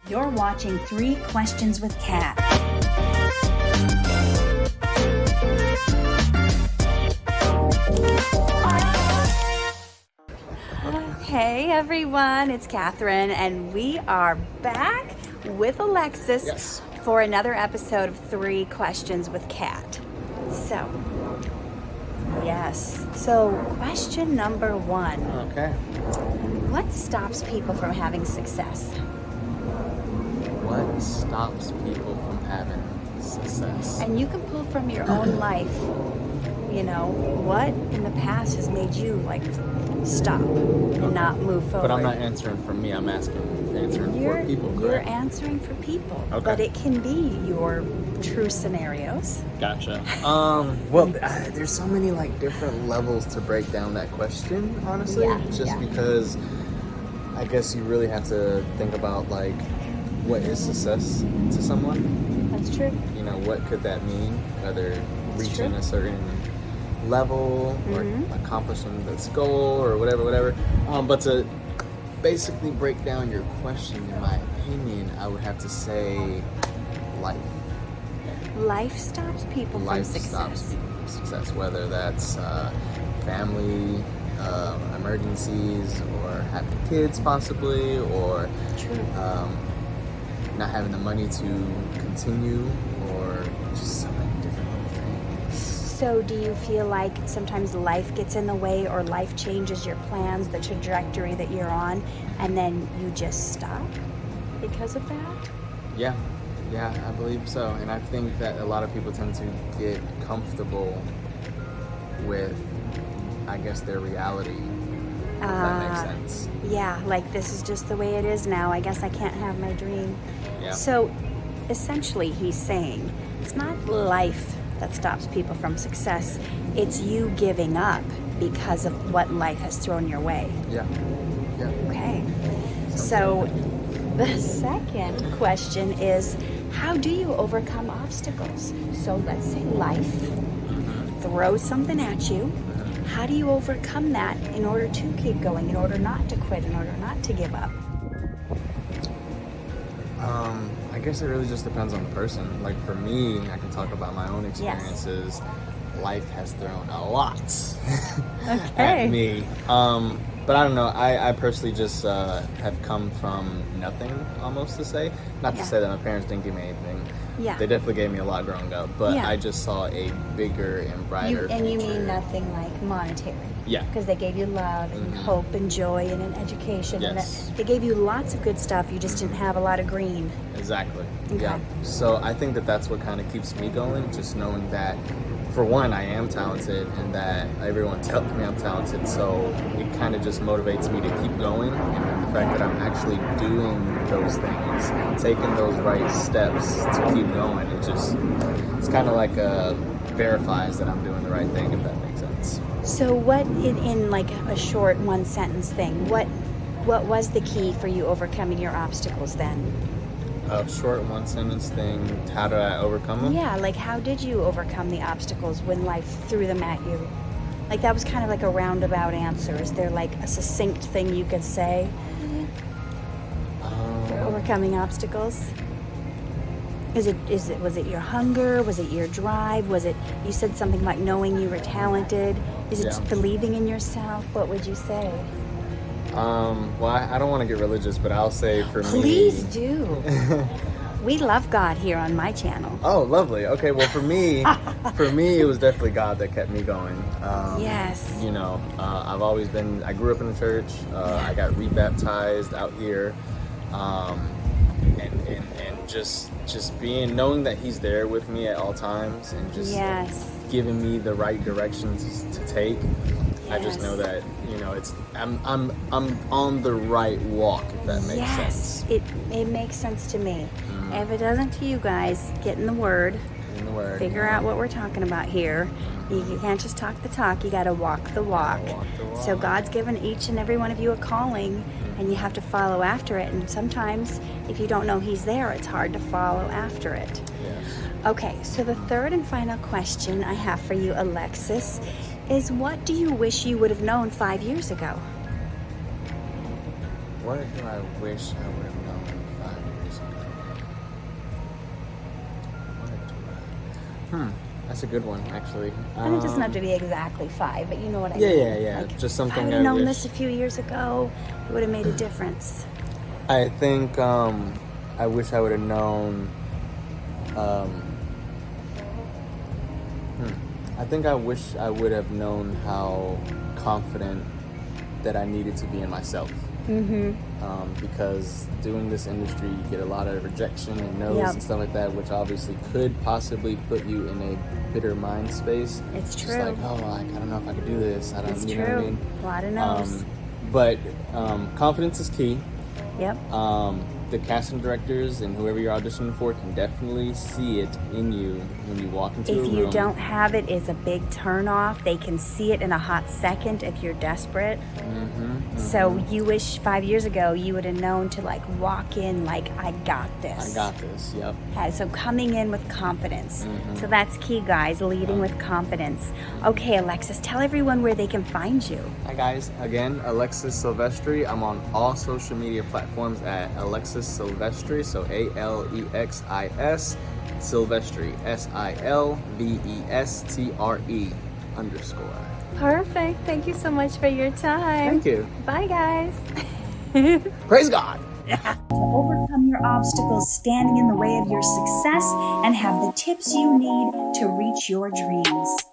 You're watching 3 Questions with Kat. Hey everyone, it's Catherine, and we are back with Alexis for another episode of 3 Questions with Kat. So question number 1. Okay. What stops people from having success? What stops people from having success? And you can pull from your own life, you know, what in the past has made you stop and not move forward. But I'm not answering for me, I'm answering for people, correct? You're answering for people, okay. But it can be your true scenarios. Gotcha. There's so many different levels to break down that question, honestly. Because I guess you really have to think about what is success to someone. That's true. You know, what could that mean? Whether reaching a certain level or accomplishing this goal or whatever. But to basically break down your question, in my opinion, I would have to say life. Life stops people from success. Stops people from success, whether that's family emergencies or having kids possibly, or not having the money to continue, or just so many different little things. So do you feel like sometimes life gets in the way, or life changes your plans, the trajectory that you're on, and then you just stop because of that? Yeah, I believe so. And I think that a lot of people tend to get comfortable with, I guess, their reality. If that makes sense. Yeah, this is just the way it is now. I guess I can't have my dream. Yeah. So essentially he's saying it's not life that stops people from success. It's you giving up because of what life has thrown your way. Yeah. Okay. So the second question is, how do you overcome obstacles? So let's say life throws something at you. How do you overcome that in order to keep going, in order not to quit, in order not to give up? I guess it really just depends on the person. For me, I can talk about my own experiences. Yes. Life has thrown a lot at me. But I don't know. I personally just have come from nothing, almost to say. Not to say that my parents didn't give me anything. Yeah. They definitely gave me a lot growing up, but I just saw a bigger and brighter future. You mean nothing monetary? Yeah. Because they gave you love and hope and joy and an education. Yes. And they gave you lots of good stuff. You just didn't have a lot of green. Exactly. Okay. Yeah. So I think that that's what kind of keeps me going, just knowing that, for one, I am talented, and that everyone tells me I'm talented, so it kind of just motivates me to keep going, and then the fact that I'm actually doing those things, taking those right steps to keep going, it's kind of verifies that I'm doing the right thing, if that makes sense. So what, in a short 1-sentence thing, what was the key for you overcoming your obstacles then? A short 1-sentence thing, how did I overcome them? Yeah, how did you overcome the obstacles when life threw them at you? That was kind of a roundabout answer. Is there a succinct thing you could say for overcoming obstacles? Was it your hunger? Was it your drive? Was it, you said something like knowing you were talented? Is it just believing in yourself? What would you say? Well, I don't want to get religious, but I'll say for me... Please do. We love God here on my channel. Oh, lovely. Okay, well, for me, it was definitely God that kept me going. Yes. I grew up in the church. I got rebaptized out here. And just knowing that He's there with me at all times, and just giving me the right directions to take. Yes. I just know that I'm on the right walk, if that makes sense. Yes, it makes sense to me. If it doesn't to you guys, get in the Word. Figure out what we're talking about here. You can't just talk the talk. You got to walk the walk. So God's given each and every one of you a calling, and you have to follow after it. And sometimes, if you don't know He's there, it's hard to follow after it. Yes. Okay, so the third and final question I have for you, Alexis, is what do you wish you would have known 5 years ago? What do I wish I would have known 5 years That's a good one, actually. And it doesn't have to be exactly 5, but you know what I Yeah, mean. yeah, yeah. Like, Just something if I would I have known wish. this a few years ago, it would have made a difference. I think I wish I would have known. I think I wish I would have known how confident that I needed to be in myself. Because doing this industry, you get a lot of rejection and no's and stuff like that, which obviously could possibly put you in a bitter mind space. It's Just true. like, oh, I don't know if I could do this. I don't. It's you true. know what I mean? A lot of no's. But confidence is key. Yep. The casting directors and whoever you're auditioning for can definitely see it in you when you walk into a room. If you don't have it, it's a big turnoff. They can see it in a hot second if you're desperate. So you wish 5 years ago you would have known to like walk in like, I got this. I got this, yep. Okay, so coming in with confidence. So that's key, guys, leading with confidence. Okay, Alexis, tell everyone where they can find you. Hi guys, again, Alexis Silvestre. I'm on all social media platforms at Alexis Silvestre, so Alexis Silvestre, SILVESTRE _ Perfect. Thank you so much for your time. Thank you. Bye, guys. Praise God. To overcome your obstacles standing in the way of your success and have the tips you need to reach your dreams.